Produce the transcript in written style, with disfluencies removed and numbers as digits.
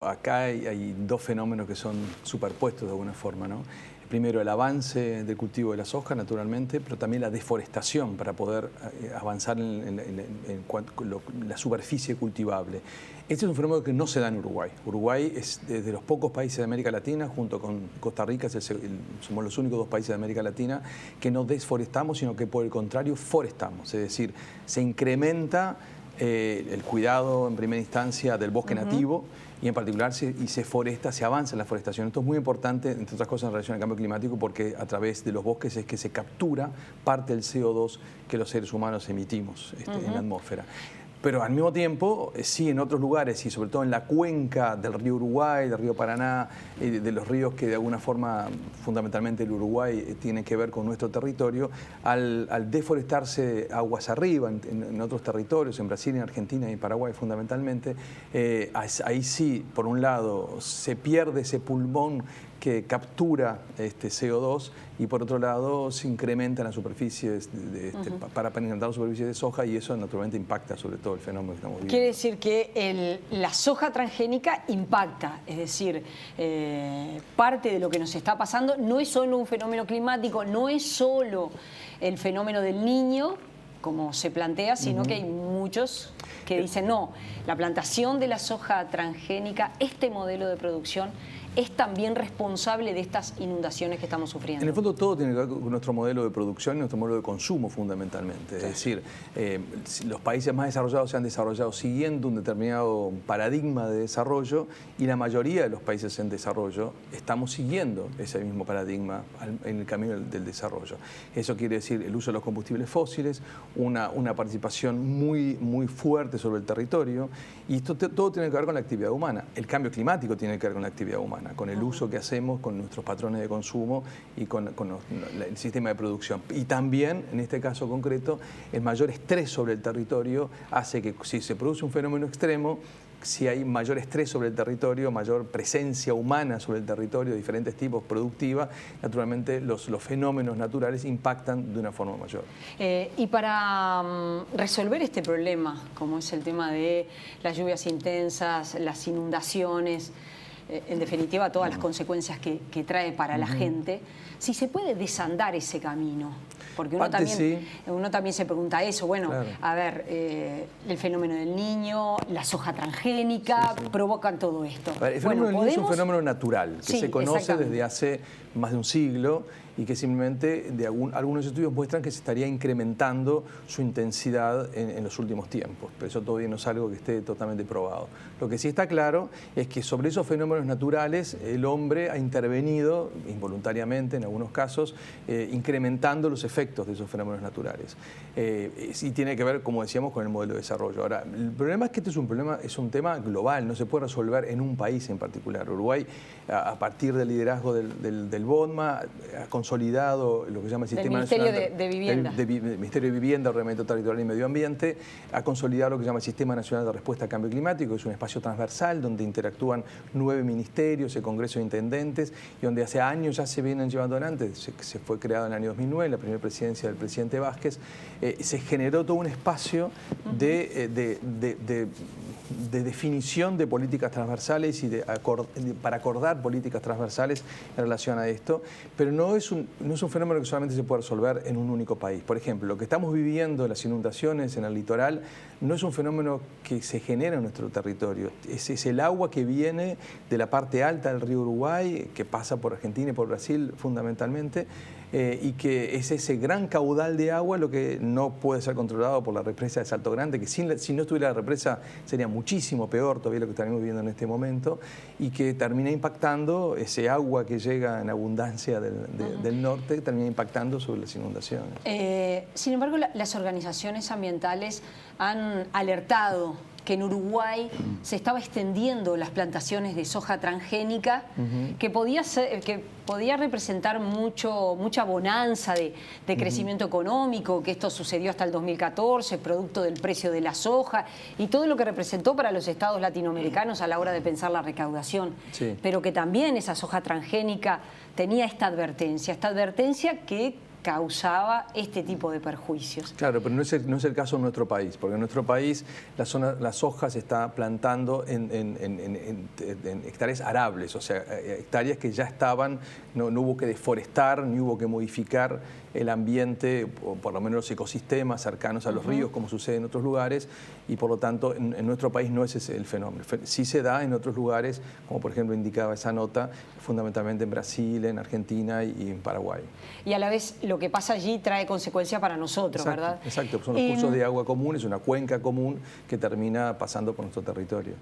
Acá hay dos fenómenos que son superpuestos de alguna forma, ¿no? Primero, el avance del cultivo de la soja, naturalmente, pero también la deforestación para poder avanzar en la superficie cultivable. Este es un fenómeno que no se da en Uruguay. Uruguay es de los pocos países de América Latina, junto con Costa Rica, somos los únicos dos países de América Latina que no desforestamos, sino que por el contrario forestamos. Es decir, se incrementa el cuidado en primera instancia del bosque nativo y en particular se foresta, se avanza en la forestación. Esto es muy importante, entre otras cosas, en relación al cambio climático, porque a través de los bosques es que se captura parte del CO2 que los seres humanos emitimos en la atmósfera. Pero al mismo tiempo, sí, en otros lugares y sobre todo en la cuenca del río Uruguay, del río Paraná, de los ríos que de alguna forma, fundamentalmente el Uruguay, tienen que ver con nuestro territorio, al deforestarse aguas arriba, en otros territorios, en Brasil, en Argentina y en Paraguay fundamentalmente, ahí sí, por un lado, se pierde ese pulmón que captura CO2 y por otro lado se incrementan las superficies para incrementar las superficies de soja y eso naturalmente impacta sobre todo el fenómeno que estamos viviendo. Quiere decir que la soja transgénica impacta, es decir, parte de lo que nos está pasando no es solo un fenómeno climático, no es solo el fenómeno del Niño, como se plantea, sino que hay muchos que dicen no, la plantación de la soja transgénica, este modelo de producción es también responsable de estas inundaciones que estamos sufriendo. En el fondo todo tiene que ver con nuestro modelo de producción y nuestro modelo de consumo fundamentalmente. Es decir, los países más desarrollados se han desarrollado siguiendo un determinado paradigma de desarrollo y la mayoría de los países en desarrollo estamos siguiendo ese mismo paradigma en el camino del desarrollo. Eso quiere decir el uso de los combustibles fósiles, una participación muy fuerte sobre el territorio y esto todo tiene que ver con la actividad humana. El cambio climático tiene que ver con la actividad humana, con el uso que hacemos, con nuestros patrones de consumo y con el sistema de producción. Y también, en este caso concreto, el mayor estrés sobre el territorio hace que si se produce un fenómeno extremo, si hay mayor estrés sobre el territorio, mayor presencia humana sobre el territorio de diferentes tipos productiva, naturalmente los fenómenos naturales impactan de una forma mayor. Y para resolver este problema, como es el tema de las lluvias intensas, las inundaciones, en definitiva todas las consecuencias que trae para la gente, si se puede desandar ese camino. Porque uno también se pregunta eso, bueno, claro. A ver, el fenómeno del Niño, la soja transgénica, provocan todo esto. El fenómeno del Niño es un fenómeno natural que se conoce desde hace más de un siglo y que simplemente algunos estudios muestran que se estaría incrementando su intensidad en los últimos tiempos, pero eso todavía no es algo que esté totalmente probado. Lo que sí está claro es que sobre esos fenómenos naturales el hombre ha intervenido involuntariamente en algunos casos, incrementando los efectos de esos fenómenos naturales. Sí tiene que ver, como decíamos, con el modelo de desarrollo. Ahora, el problema es que este es un tema global, no se puede resolver en un país en particular. Uruguay, a partir del liderazgo del BODMA, ha consolidado lo que se llama el Sistema Ministerio Nacional de Vivienda. Ministerio de Vivienda, Ordenamiento Territorial y Medio Ambiente, ha consolidado lo que se llama el Sistema Nacional de Respuesta al Cambio Climático, que es un espacio transversal donde interactúan 9 ministerios, el Congreso de Intendentes, y donde hace años ya se vienen llevando adelante, se fue creado en el año 2009, la primera presidencia del presidente Vázquez, se generó todo un espacio de definición de políticas transversales y para acordar políticas transversales en relación a esto, pero no es un fenómeno que solamente se puede resolver en un único país. Por ejemplo, lo que estamos viviendo, las inundaciones en el litoral, no es un fenómeno que se genera en nuestro territorio, es el agua que viene de la parte alta del río Uruguay, que pasa por Argentina y por Brasil fundamentalmente, y que es ese gran caudal de agua lo que no puede ser controlado por la represa de Salto Grande, que si no estuviera la represa sería muchísimo peor todavía lo que estamos viviendo en este momento, y que termina impactando ese agua que llega en abundancia del norte, termina impactando sobre las inundaciones. Sin embargo, las organizaciones ambientales han alertado que en Uruguay se estaba extendiendo las plantaciones de soja transgénica, que podía representar mucha bonanza de crecimiento económico, que esto sucedió hasta el 2014, producto del precio de la soja y todo lo que representó para los estados latinoamericanos a la hora de pensar la recaudación. Pero que también esa soja transgénica tenía esta advertencia que causaba este tipo de perjuicios. Claro, pero no es el caso en nuestro país, porque en nuestro país la soja se está plantando en hectáreas arables, o sea, hectáreas que ya estaban, no hubo que deforestar, ni hubo que modificar el ambiente, o por lo menos los ecosistemas cercanos a los ríos, como sucede en otros lugares, y por lo tanto en nuestro país no es ese el fenómeno. Sí se da en otros lugares, como por ejemplo indicaba esa nota, fundamentalmente en Brasil, en Argentina y en Paraguay. Y a la vez lo que pasa allí trae consecuencias para nosotros, Exacto, ¿verdad? Exacto, son los cursos de agua común, es una cuenca común que termina pasando por nuestro territorio.